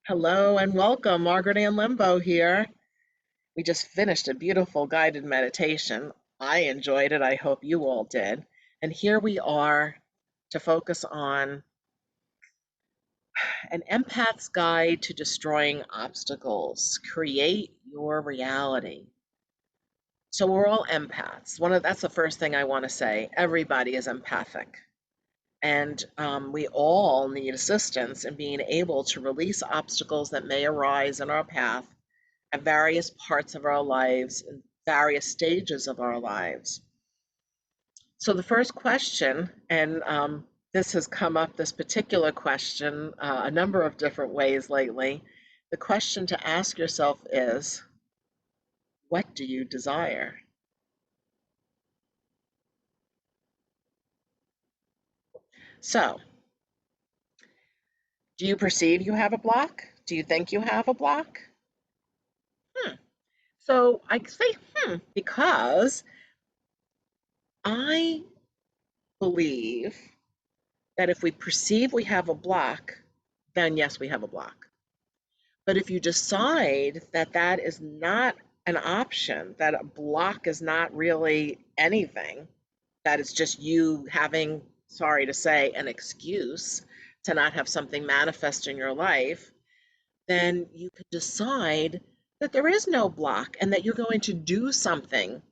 Hello and welcome. Margaret Ann Limbo here. We just finished a beautiful guided meditation. I enjoyed it. I hope you all did. And here we are to focus on an empath's guide to destroying obstacles. Create your reality. So we're all empaths. That's the first thing I want to say. Everybody is empathic. And we all need assistance in being able to release obstacles that may arise in our path at various parts of our lives and various stages of our lives. So the first question, and this has come up, this particular question, a number of different ways lately. The question to ask yourself is, what do you desire? So, do you perceive you have a block? Do you think you have a block? Hmm. So I say because I believe that if we perceive we have a block, then yes, we have a block. But if you decide that that is not an option, that a block is not really anything, that it's just you having, sorry to say, an excuse to not have something manifest in your life, then you could decide that there is no block and that you're going to do something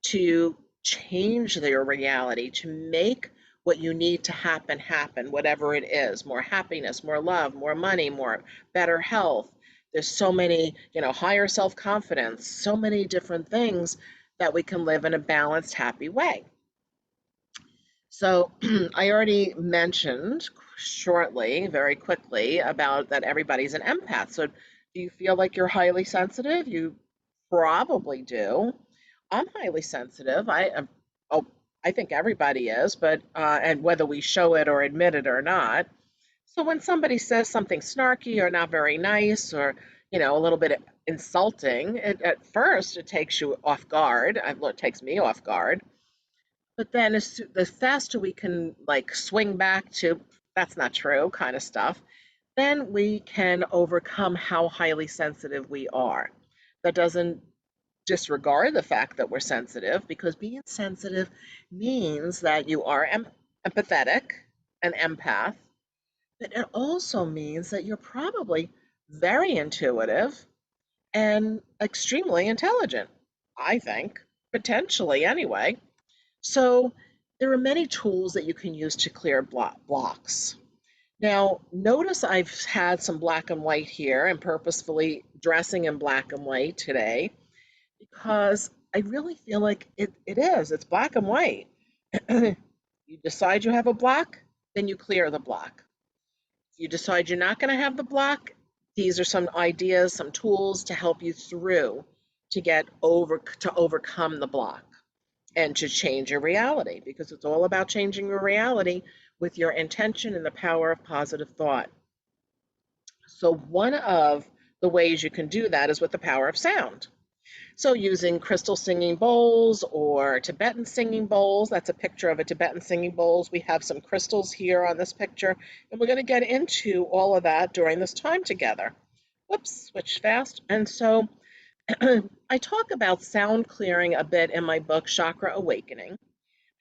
to change their reality, to make what you need to happen, whatever it is, more happiness, more love, more money, more better health. There's so many, higher self-confidence, so many different things that we can live in a balanced, happy way. So I already mentioned shortly, very quickly, about that everybody's an empath. So do you feel like you're highly sensitive? You probably do. I'm highly sensitive. Oh, I think everybody is, but and whether we show it or admit it or not. So when somebody says something snarky or not very nice or a little bit insulting, at first it takes you off guard. It takes me off guard. But then the faster we can like swing back to that's not true kind of stuff, then we can overcome how highly sensitive we are. That doesn't disregard the fact that we're sensitive, because being sensitive means that you are empathetic, an empath, but it also means that you're probably very intuitive and extremely intelligent, I think, potentially anyway. So there are many tools that you can use to clear blocks. Now, notice I've had some black and white here and purposefully dressing in black and white today because I really feel like it's black and white. You decide you have a block, then you clear the block. You decide you're not going to have the block, these are some ideas, some tools to help you through to overcome the block and to change your reality, because it's all about changing your reality with your intention and the power of positive thought. So one of the ways you can do that is with the power of sound. So using crystal singing bowls or Tibetan singing bowls, that's a picture of a Tibetan singing bowls. We have some crystals here on this picture, and we're going to get into all of that during this time together. Whoops, switch fast. And so I talk about sound clearing a bit in my book, Chakra Awakening.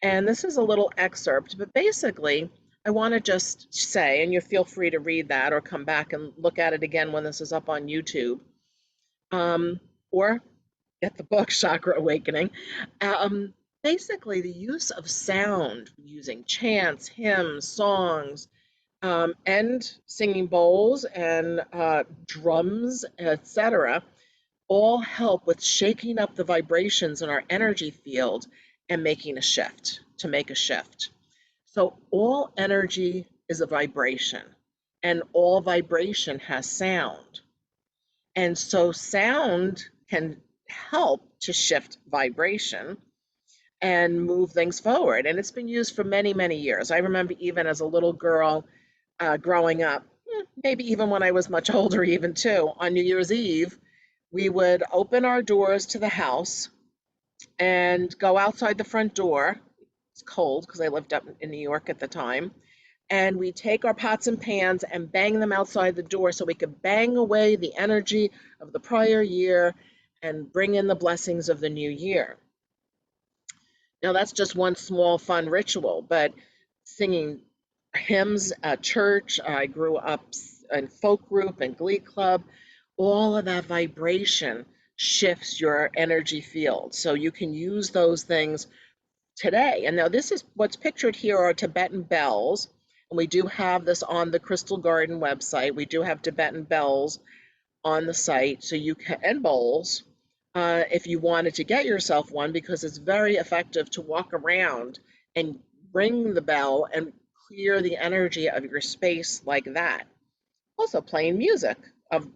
And this is a little excerpt, but basically, I want to just say, and you feel free to read that or come back and look at it again when this is up on YouTube, or get the book, Chakra Awakening. Basically, the use of sound, using chants, hymns, songs, and singing bowls and drums, etc., all help with shaking up the vibrations in our energy field and making a shift, to make a shift. So all energy is a vibration, and all vibration has sound. And so sound can help to shift vibration and move things forward. And it's been used for many, many years. I remember even as a little girl growing up, maybe even when I was much older, even too, on New Year's Eve, we would open our doors to the house and go outside the front door. It's cold because I lived up in New York at the time. and we take our pots and pans and bang them outside the door so we could bang away the energy of the prior year and bring in the blessings of the new year. Now, that's just one small fun ritual, but singing hymns at church, I grew up in folk group and glee club, all of that vibration shifts your energy field. So you can use those things today. And now this is what's pictured here are Tibetan bells. And we do have this on the Crystal Garden website. We do have Tibetan bells on the site, so you can, and bowls, if you wanted to get yourself one, because it's very effective to walk around and ring the bell and clear the energy of your space like that. Also, playing music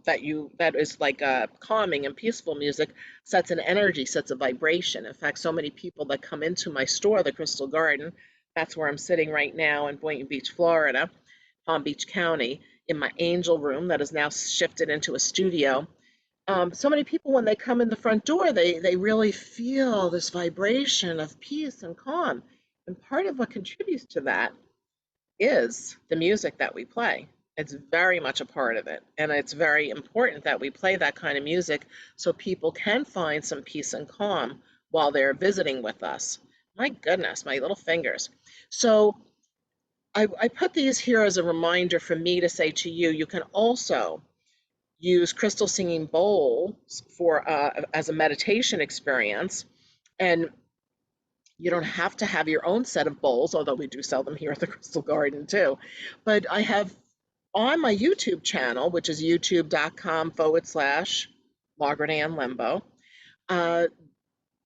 that is like calming and peaceful music sets an energy, sets a vibration. In fact, so many people that come into my store, the Crystal Garden, that's where I'm sitting right now in Boynton Beach, Florida, Palm Beach County, in my angel room that is now shifted into a studio. So many people, when they come in the front door, they really feel this vibration of peace and calm. And part of what contributes to that is the music that we play. It's very much a part of it. And it's very important that we play that kind of music so people can find some peace and calm while they're visiting with us. My goodness, my little fingers. So I put these here as a reminder for me to say to you, you can also use crystal singing bowls for as a meditation experience. And you don't have to have your own set of bowls, although we do sell them here at the Crystal Garden too. But I have on my YouTube channel, which is youtube.com/Margaret Ann Lembo, uh,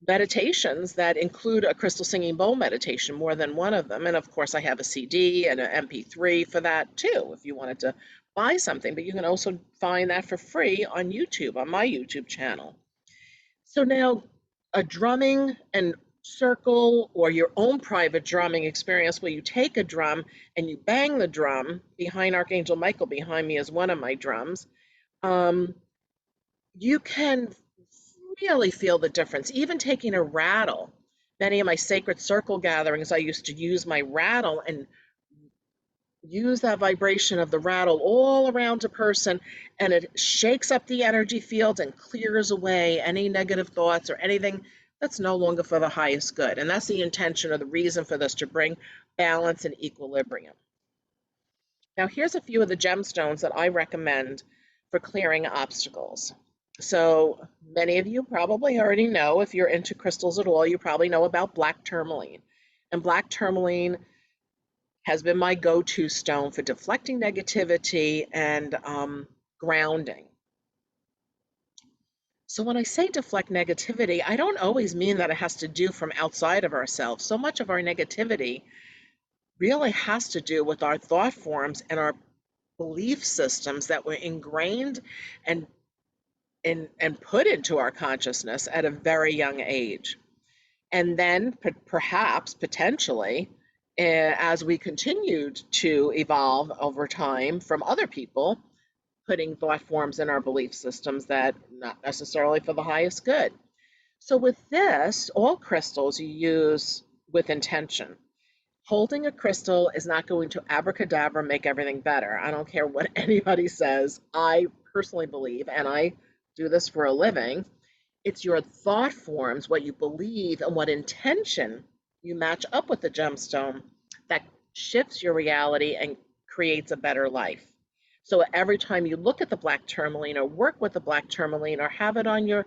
meditations that include a crystal singing bowl meditation, more than one of them. And of course, I have a CD and an MP3 for that too, if you wanted to buy something. But you can also find that for free on YouTube, on my YouTube channel. So now, a drumming and circle or your own private drumming experience where you take a drum and you bang the drum behind Archangel Michael. Behind me is one of my drums. You can really feel the difference. Even taking a rattle. Many of my sacred circle gatherings, I used to use my rattle and use that vibration of the rattle all around a person, and it shakes up the energy field and clears away any negative thoughts or anything that's no longer for the highest good. And that's the intention or the reason for this, to bring balance and equilibrium. Now, here's a few of the gemstones that I recommend for clearing obstacles. So many of you probably already know, if you're into crystals at all, you probably know about black tourmaline. And black tourmaline has been my go-to stone for deflecting negativity and grounding. So when I say deflect negativity, I don't always mean that it has to do from outside of ourselves. So much of our negativity really has to do with our thought forms and our belief systems that were ingrained and put into our consciousness at a very young age. And then perhaps, potentially, as we continued to evolve over time from other people, putting thought forms in our belief systems that not necessarily for the highest good. So with this, all crystals you use with intention. Holding a crystal is not going to abracadabra make everything better. I don't care what anybody says. I personally believe, and I do this for a living, it's your thought forms, what you believe, and what intention you match up with the gemstone that shifts your reality and creates a better life. So every time you look at the black tourmaline or work with the black tourmaline or have it on your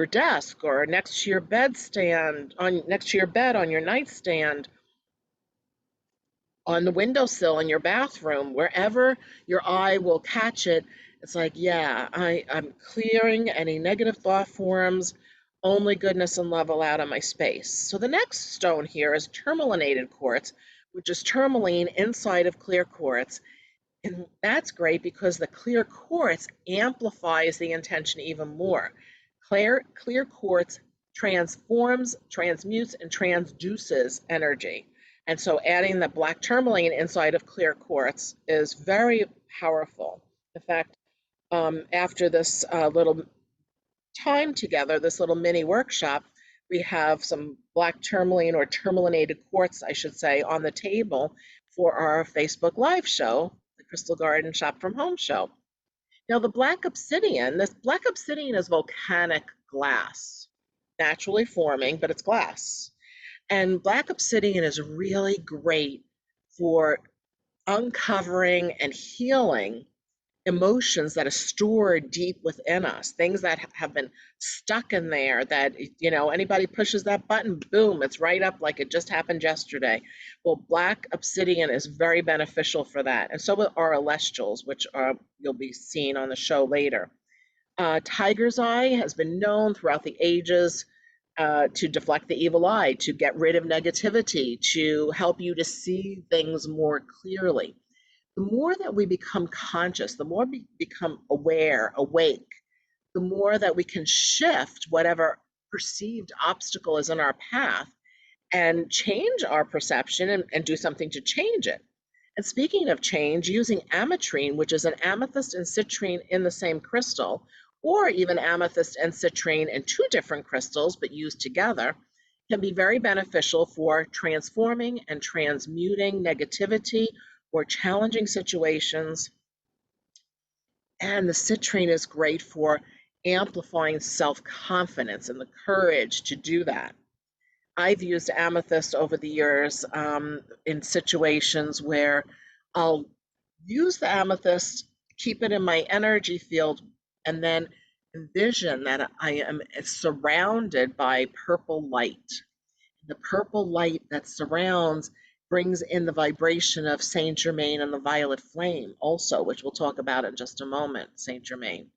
desk or next to your bedstand, next to your bed, on your nightstand, on the windowsill in your bathroom, wherever your eye will catch it, it's like, yeah, I'm clearing any negative thought forms, only goodness and love allowed in my space. So the next stone here is tourmalinated quartz, which is tourmaline inside of clear quartz. And that's great because the clear quartz amplifies the intention even more. Clear quartz transforms, transmutes, and transduces energy. And so adding the black tourmaline inside of clear quartz is very powerful. In fact, after this little time together, this little mini workshop, We have some black tourmaline or tourmalinated quartz, I should say, on the table for our Facebook Live show, the Crystal Garden Shop from Home show. Now, this black obsidian is volcanic glass, naturally forming, but it's glass. And black obsidian is really great for uncovering and healing emotions that are stored deep within us, things that have been stuck in there that, anybody pushes that button, boom, it's right up like it just happened yesterday. Well, black obsidian is very beneficial for that. And so are celestials, which you'll be seeing on the show later. Tiger's eye has been known throughout the ages to deflect the evil eye, to get rid of negativity, to help you to see things more clearly. The more that we become conscious, the more we become aware, awake, the more that we can shift whatever perceived obstacle is in our path and change our perception and do something to change it. And speaking of change, using ametrine, which is an amethyst and citrine in the same crystal, or even amethyst and citrine in two different crystals but used together, can be very beneficial for transforming and transmuting negativity or challenging situations. And the citrine is great for amplifying self-confidence and the courage to do that. I've used amethyst over the years in situations where I'll use the amethyst, keep it in my energy field, and then envision that I am surrounded by purple light. The purple light that surrounds brings in the vibration of Saint Germain and the violet flame also, which we'll talk about in just a moment, Saint Germain.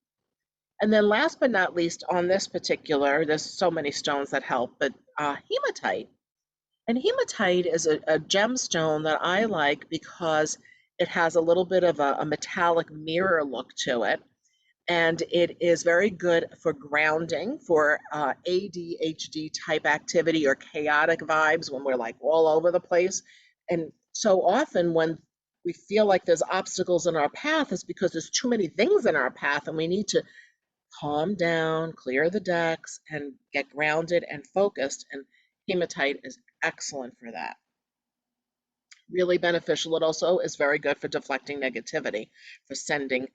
And then last but not least on this particular, there's so many stones that help, but hematite. And hematite is a gemstone that I like because it has a little bit of a metallic mirror look to it. And it is very good for grounding, for ADHD type activity or chaotic vibes when we're like all over the place. And so often when we feel like there's obstacles in our path, it's because there's too many things in our path and we need to calm down, clear the decks, and get grounded and focused. And hematite is excellent for that. Really beneficial. It also is very good for deflecting negativity, for sending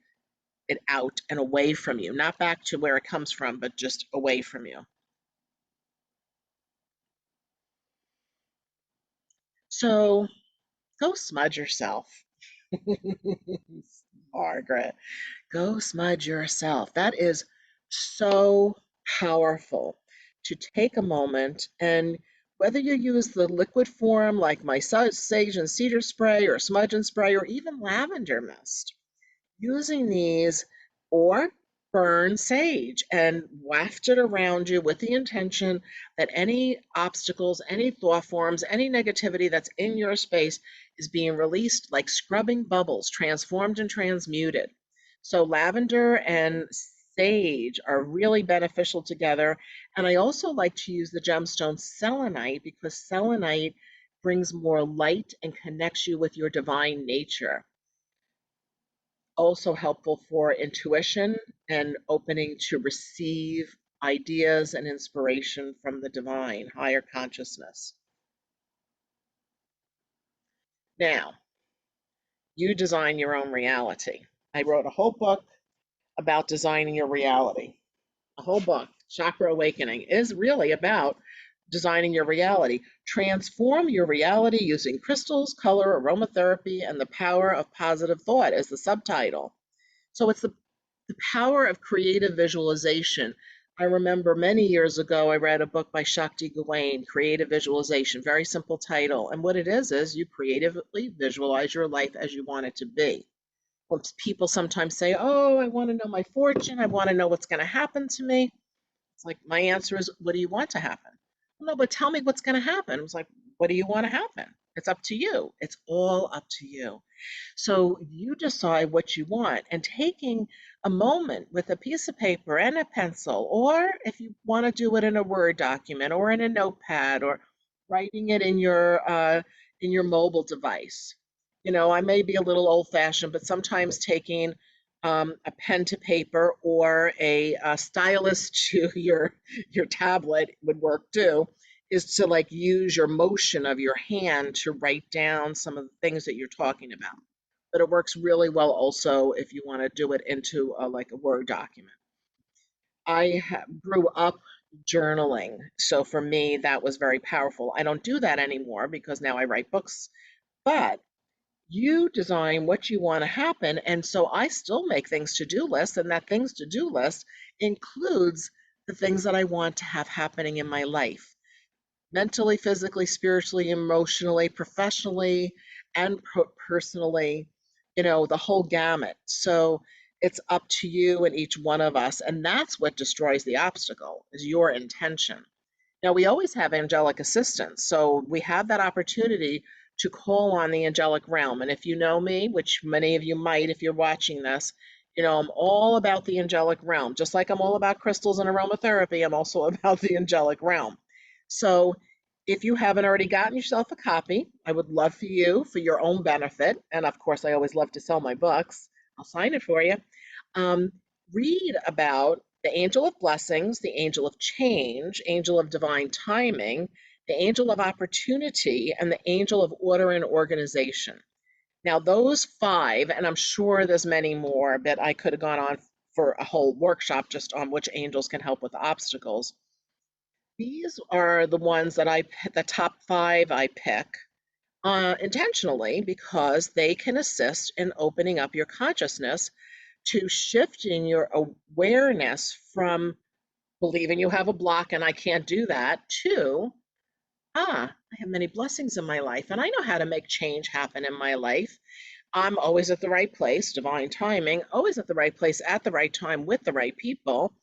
it out and away from you, not back to where it comes from, but just away from you. So go smudge yourself. Margaret, go smudge yourself. That is so powerful to take a moment and whether you use the liquid form like my sage and cedar spray or smudge and spray or even lavender mist, using these or burn sage and waft it around you with the intention that any obstacles, any thought forms, any negativity that's in your space is being released like scrubbing bubbles, transformed and transmuted. So lavender and sage are really beneficial together. And I also like to use the gemstone selenite because selenite brings more light and connects you with your divine nature. Also helpful for intuition and opening to receive ideas and inspiration from the divine, higher consciousness. Now, you design your own reality. I wrote a whole book about designing your reality. A whole book, Chakra Awakening, is really about designing your reality. Transform your reality using crystals, color, aromatherapy, and the power of positive thought is the subtitle. So it's the power of creative visualization. I remember many years ago, I read a book by Shakti Gawain, Creative Visualization, very simple title. And what it is you creatively visualize your life as you want it to be. When people sometimes say, oh, I want to know my fortune, I want to know what's going to happen to me. It's like, my answer is, what do you want to happen? Well, no, but tell me what's going to happen. It's like, what do you want to happen? It's up to you. It's all up to you. So you decide what you want, and taking a moment with a piece of paper and a pencil, or if you want to do it in a Word document or in a notepad or writing it in your mobile device. I may be a little old-fashioned, but sometimes taking a pen to paper or a stylus to your tablet would work too, is to like use your motion of your hand to write down some of the things that you're talking about. But it works really well also if you want to do it into like a Word document. Grew up journaling, so for me that was very powerful. I don't do that anymore because now I write books, but you design what you want to happen. And so I still make things to do lists, and that things to do list includes the things that I want to have happening in my life mentally, physically, spiritually, emotionally, professionally, and personally, the whole gamut. So it's up to you and each one of us. And that's what destroys the obstacle is your intention. Now, we always have angelic assistance, so we have that opportunity to call on the angelic realm. And if you know me, which many of you might if you're watching this, I'm all about the angelic realm. Just like I'm all about crystals and aromatherapy, I'm also about the angelic realm. So if you haven't already gotten yourself a copy, I would love for you, for your own benefit, and of course, I always love to sell my books. I'll sign it for you. Um, Read about the angel of blessings, the angel of change, angel of divine timing, the angel of opportunity, and the angel of order and organization. Now, those five, and I'm sure there's many more, but I could have gone on for a whole workshop just on which angels can help with obstacles. These are the ones that the top five I pick intentionally because they can assist in opening up your consciousness to shifting your awareness from believing you have a block and I can't do that to, I have many blessings in my life and I know how to make change happen in my life. I'm always at the right place, divine timing, always at the right place at the right time with the right people.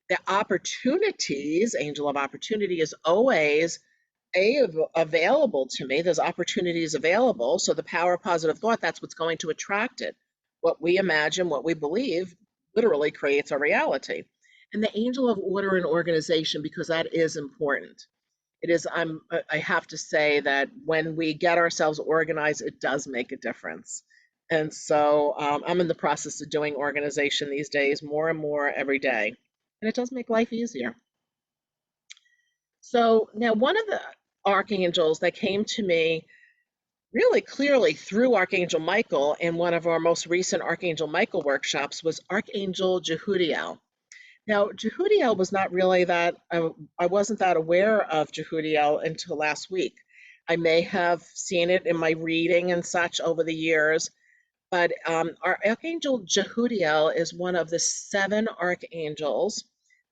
The opportunities, angel of opportunity is always available to me. There's opportunities available. So the power of positive thought, that's what's going to attract it. What we imagine, what we believe, literally creates our reality. And the angel of order and organization, because that is important. It is, I have to say that when we get ourselves organized, it does make a difference. And so I'm in the process of doing organization these days more and more every day. And it does make life easier. So now, one of the archangels that came to me really clearly through Archangel Michael in one of our most recent Archangel Michael workshops was Archangel Jehudiah. Now, Jehudiah was not really that, I wasn't that aware of Jehudiah until last week. I may have seen it in my reading and such over the years, but our Archangel Jehudiah is one of the seven archangels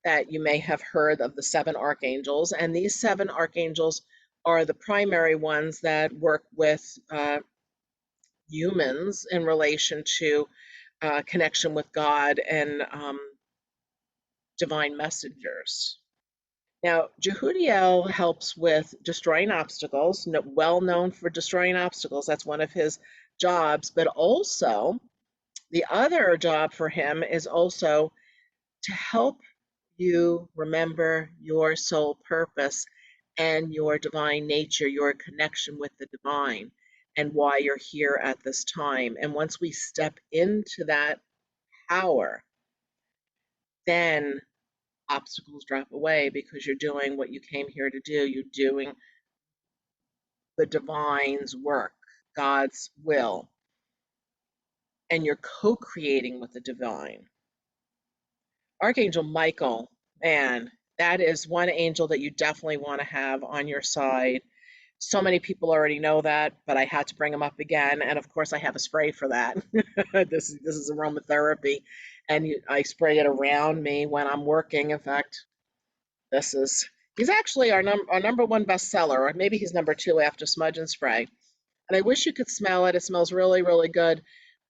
that you may have heard of the seven archangels. And these seven archangels are the primary ones that work with humans in relation to connection with God and divine messengers. Now, Jehudiel helps with destroying obstacles, well known for destroying obstacles. That's one of his jobs, but also the other job for him is also to help you remember your soul purpose and your divine nature, your connection with the divine, and why you're here at this time. And once we step into that power, then obstacles drop away because you're doing what you came here to do. You're doing the divine's work, God's will, and you're co creating with the divine. Archangel Michael, man, that is one angel that you definitely want to have on your side. So many people already know that, but I had to bring him up again. And of course, I have a spray for that. This is aromatherapy, and I spray it around me when I'm working. In fact, he's actually our number one bestseller, or maybe he's number two after Smudge and Spray. And I wish you could smell it. It smells really, really good.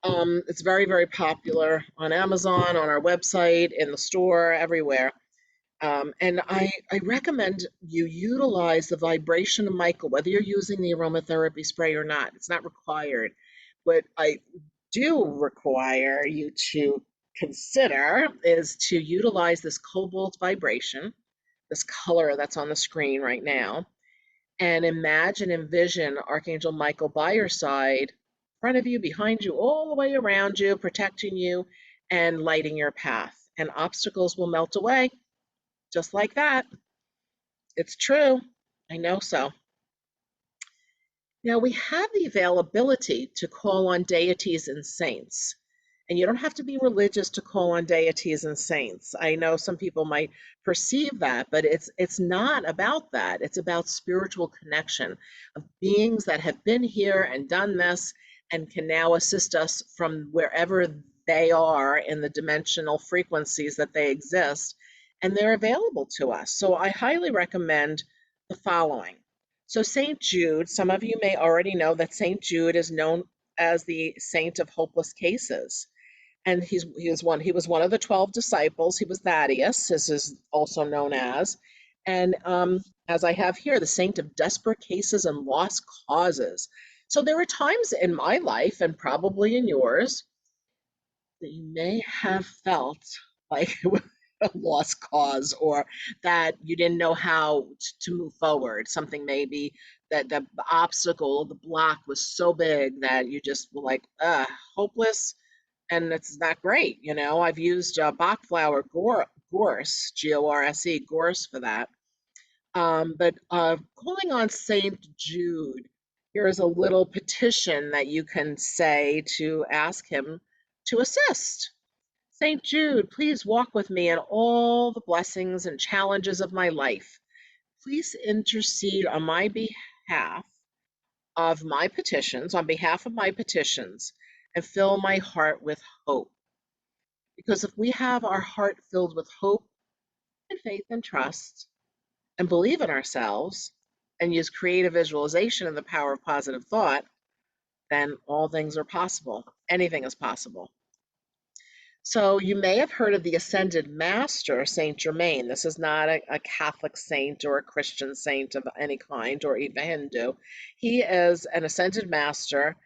It's very, very popular on Amazon, on our website, in the store, everywhere. And I recommend you utilize the vibration of Michael, whether you're using the aromatherapy spray or not. It's not required. What I do require you to consider is to utilize this cobalt vibration, this color that's on the screen right now, and imagine, envision Archangel Michael by your side, in front of you, behind you, all the way around you, protecting you, and lighting your path. And obstacles will melt away just like that. It's true. I know so. Now, we have the availability to call on deities and saints. And you don't have to be religious to call on deities and saints. I know some people might perceive that, but it's not about that. It's about spiritual connection of beings that have been here and done this and can now assist us from wherever they are in the dimensional frequencies that they exist, and they're available to us. So I highly recommend the following. So St. Jude, some of you may already know that St. Jude is known as the saint of hopeless cases. And he was one of the 12 disciples. He was Thaddeus, as is also known as. And as I have here, the saint of desperate cases and lost causes. So there were times in my life, and probably in yours, that you may have felt like a lost cause, or that you didn't know how to move forward. Something maybe that the obstacle, the block was so big that you just were like, hopeless, and it's not great. I've used Bach flower gorse, Gorse, gorse for that. But calling on Saint Jude, here is a little petition that you can say to ask him to assist. Saint Jude, please walk with me in all the blessings and challenges of my life. Please intercede on my behalf on behalf of my petitions, and fill my heart with hope. Because if we have our heart filled with hope and faith and trust, and believe in ourselves, and use creative visualization and the power of positive thought, then all things are possible. Anything is possible. So you may have heard of the Ascended Master, Saint Germain. This is not a Catholic saint or a Christian saint of any kind, or even Hindu. He is an Ascended Master,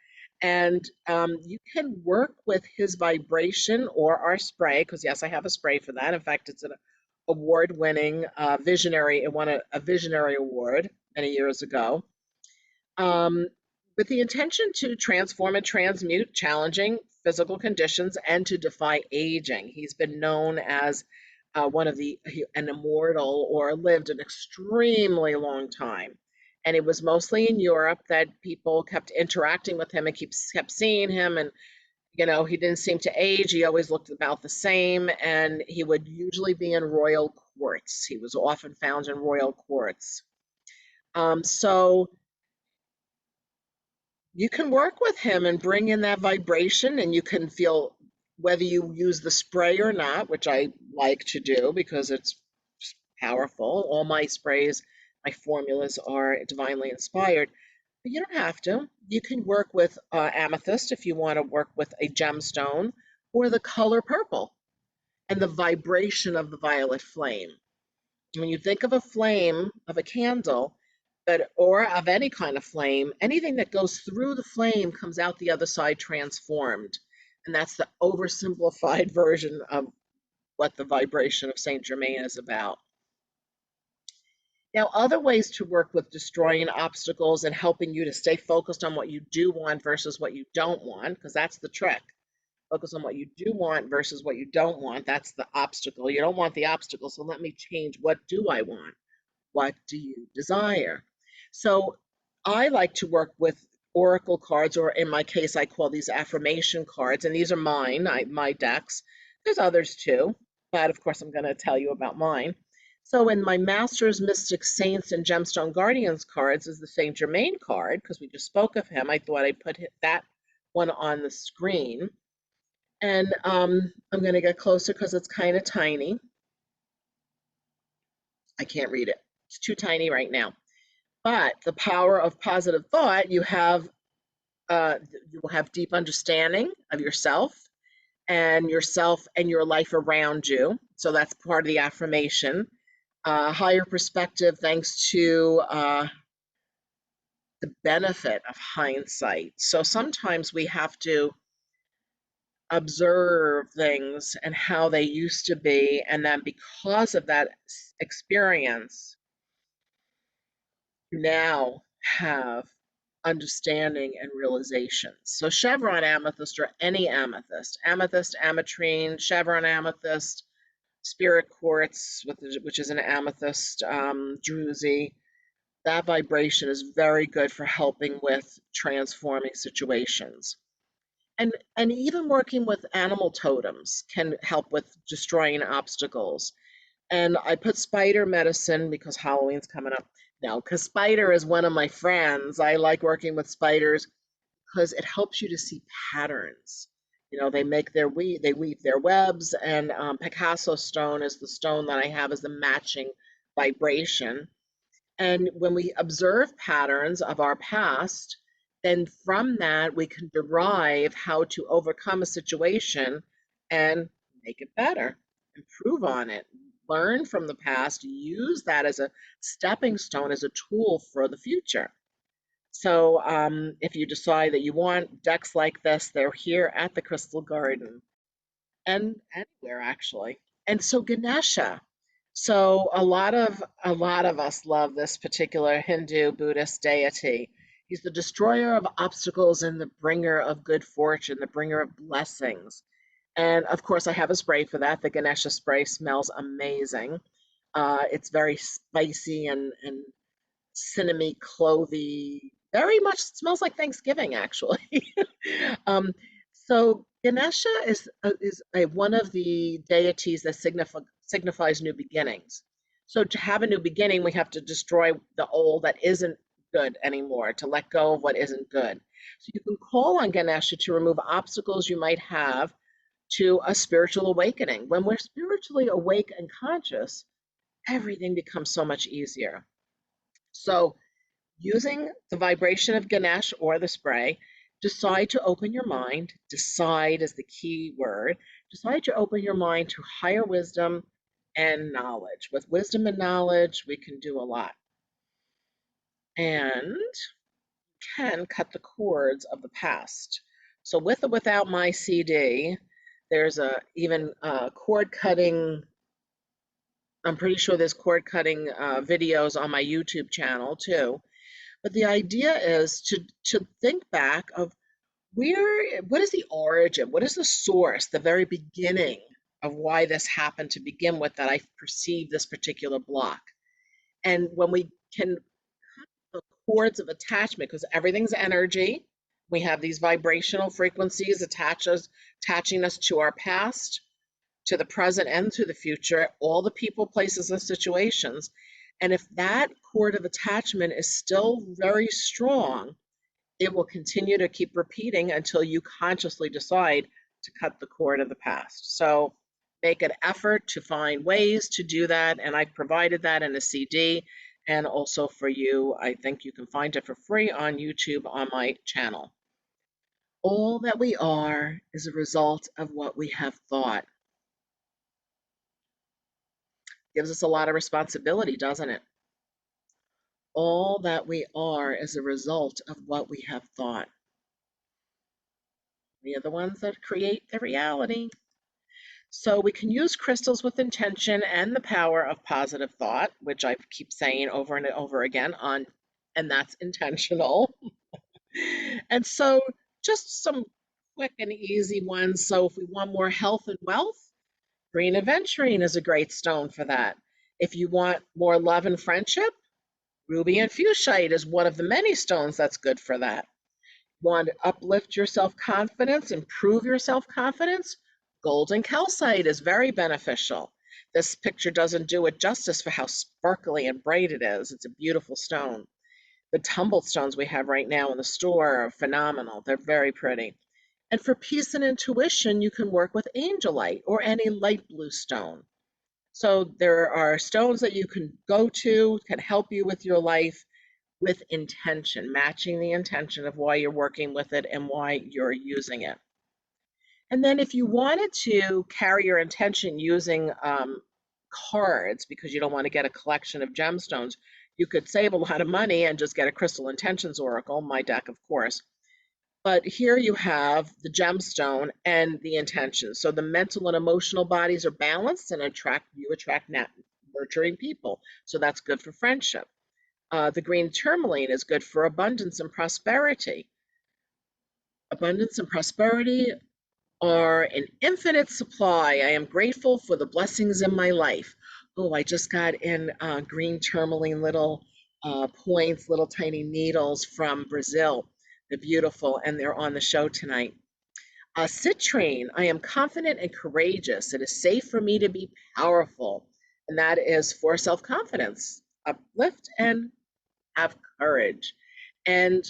and you can work with his vibration or our spray, because yes, I have a spray for that. In fact, it's an award-winning visionary. It won a visionary award many years ago, um, with the intention to transform and transmute challenging physical conditions and to defy aging. He's been known as an immortal, or lived an extremely long time. And it was mostly in Europe that people kept interacting with him and kept seeing him. And, he didn't seem to age. He always looked about the same. And he would usually be in royal courts. He was often found in royal courts. So you can work with him and bring in that vibration, and you can feel, whether you use the spray or not, which I like to do because it's powerful. All my sprays, my formulas are divinely inspired, but you don't have to. You can work with amethyst if you want to work with a gemstone, or the color purple and the vibration of the violet flame. When you think of a flame of a candle, or of any kind of flame, anything that goes through the flame comes out the other side transformed. And that's the oversimplified version of what the vibration of Saint Germain is about. Now, other ways to work with destroying obstacles and helping you to stay focused on what you do want versus what you don't want, because that's the trick. Focus on what you do want versus what you don't want. That's the obstacle. You don't want the obstacle, so let me change. What do I want? What do you desire? So I like to work with oracle cards, or in my case, I call these affirmation cards, and these are mine, my decks. There's others too, but of course I'm going to tell you about mine. So in my Masters, Mystics, Saints, and Gemstone Guardians cards is the Saint Germain card, because we just spoke of him. I thought I'd put that one on the screen. And I'm going to get closer because it's kind of tiny. I can't read it. It's too tiny right now. But the power of positive thought, you will have deep understanding of yourself and your life around you. So that's part of the affirmation. Higher perspective, thanks to the benefit of hindsight. So sometimes we have to observe things and how they used to be, and then because of that experience, you now have understanding and realization. So chevron amethyst or any amethyst, amethyst, ametrine, chevron amethyst, spirit quartz, which is an amethyst, druzy, that vibration is very good for helping with transforming situations. And even working with animal totems can help with destroying obstacles. And I put spider medicine because Halloween's coming up. No, because spider is one of my friends. I like working with spiders because it helps you to see patterns. You know, they weave their webs, and Picasso stone is the stone that I have as the matching vibration. And when we observe patterns of our past, then from that we can derive how to overcome a situation and make it better, improve on it, learn from the past, use that as a stepping stone, as a tool for the future. So if you decide that you want decks like this, they're here at the Crystal Garden and anywhere actually. And so Ganesha. So a lot of us love this particular Hindu Buddhist deity. He's the destroyer of obstacles and the bringer of good fortune, the bringer of blessings. And of course, I have a spray for that. The Ganesha spray smells amazing. It's very spicy and cinnamony, clovey. Very much smells like Thanksgiving, actually. um, so Ganesha is one of the deities that signifies new beginnings. So to have a new beginning, we have to destroy the old that isn't good anymore, to let go of what isn't good. So you can call on Ganesha to remove obstacles you might have to a spiritual awakening. When we're spiritually awake and conscious, everything becomes so much easier. So using the vibration of Ganesh or the spray, decide to open your mind. Decide is the key word. Decide to open your mind to higher wisdom and knowledge. With wisdom and knowledge, we can do a lot. And can cut the cords of the past. So with or without my CD, there's even cord cutting. I'm pretty sure there's cord cutting videos on my YouTube channel too. But the idea is to think back of what is the origin, what is the source, the very beginning of why this happened to begin with, that I perceive this particular block. And when we can cut the cords of attachment, because everything's energy, we have these vibrational frequencies attaching us to our past, to the present, and to the future, all the people, places, and situations. And if that cord of attachment is still very strong, it will continue to keep repeating until you consciously decide to cut the cord of the past. So make an effort to find ways to do that. And I've provided that in a CD. And also for you, I think you can find it for free on YouTube on my channel. All that we are is a result of what we have thought. Gives us a lot of responsibility, doesn't it? All that we are is a result of what we have thought. We are the ones that create the reality. So we can use crystals with intention and the power of positive thought, which I keep saying over and over again and that's intentional. And so just some quick and easy ones. So if we want more health and wealth, green aventurine is a great stone for that. If you want more love and friendship, ruby and fuchsite is one of the many stones that's good for that. Want to uplift your self-confidence, improve your self-confidence? Golden calcite is very beneficial. This picture doesn't do it justice for how sparkly and bright it is. It's a beautiful stone. The tumbled stones we have right now in the store are phenomenal. They're very pretty. And for peace and intuition, you can work with angelite or any light blue stone. So there are stones that you can go to, can help you with your life, with intention, matching the intention of why you're working with it and why you're using it. And then if you wanted to carry your intention using cards, because you don't want to get a collection of gemstones, you could save a lot of money and just get a Crystal Intentions Oracle, my deck, of course. But here you have the gemstone and the intention. So the mental and emotional bodies are balanced and you attract nurturing people. So that's good for friendship. The green tourmaline is good for abundance and prosperity. Abundance and prosperity are an infinite supply. I am grateful for the blessings in my life. Oh, I just got in green tourmaline little points, little tiny needles from Brazil. They're beautiful and they're on the show tonight. Citrine, I am confident and courageous. It is safe for me to be powerful. And that is for self confidence. Uplift and have courage. And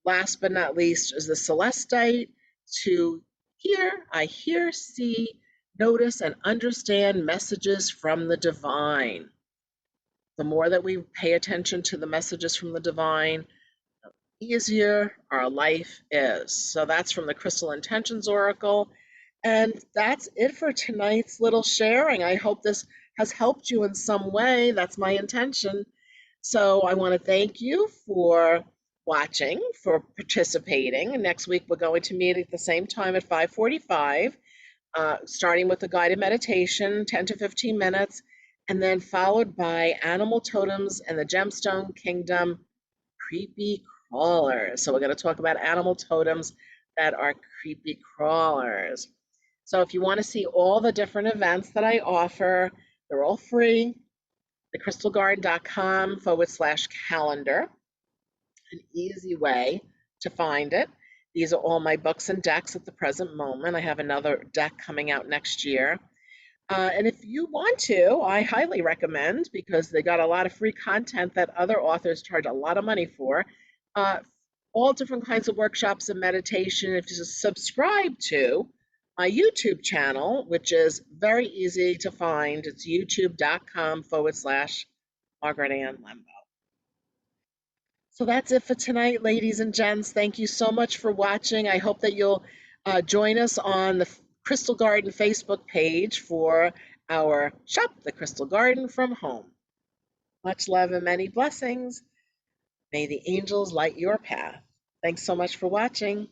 last but not least is the celestite to hear, see, notice, and understand messages from the divine. The more that we pay attention to the messages from the divine, easier our life is. So that's from the Crystal Intentions Oracle. And that's it for tonight's little sharing. I hope this has helped you in some way. That's my intention. So I want to thank you for watching, for participating. And next week we're going to meet at the same time at 5:45, starting with the guided meditation, 10 to 15 minutes, and then followed by animal totems and the gemstone kingdom creepy crawlers. So we're going to talk about animal totems that are creepy crawlers. So if you want to see all the different events that I offer, they're all free. thecrystalgarden.com/calendar, an easy way to find it. These are all my books and decks at the present moment. I have another deck coming out next year. And if you want to, I highly recommend, because they got a lot of free content that other authors charge a lot of money for, uh, all different kinds of workshops and meditation. If you just subscribe to my YouTube channel, which is very easy to find, it's youtube.com/Margaret Ann Lembo. So that's it for tonight, ladies and gents. Thank you so much for watching. I hope that you'll join us on the Crystal Garden Facebook page for our Shop the Crystal Garden from Home. Much love and many blessings. May the angels light your path. Thanks so much for watching.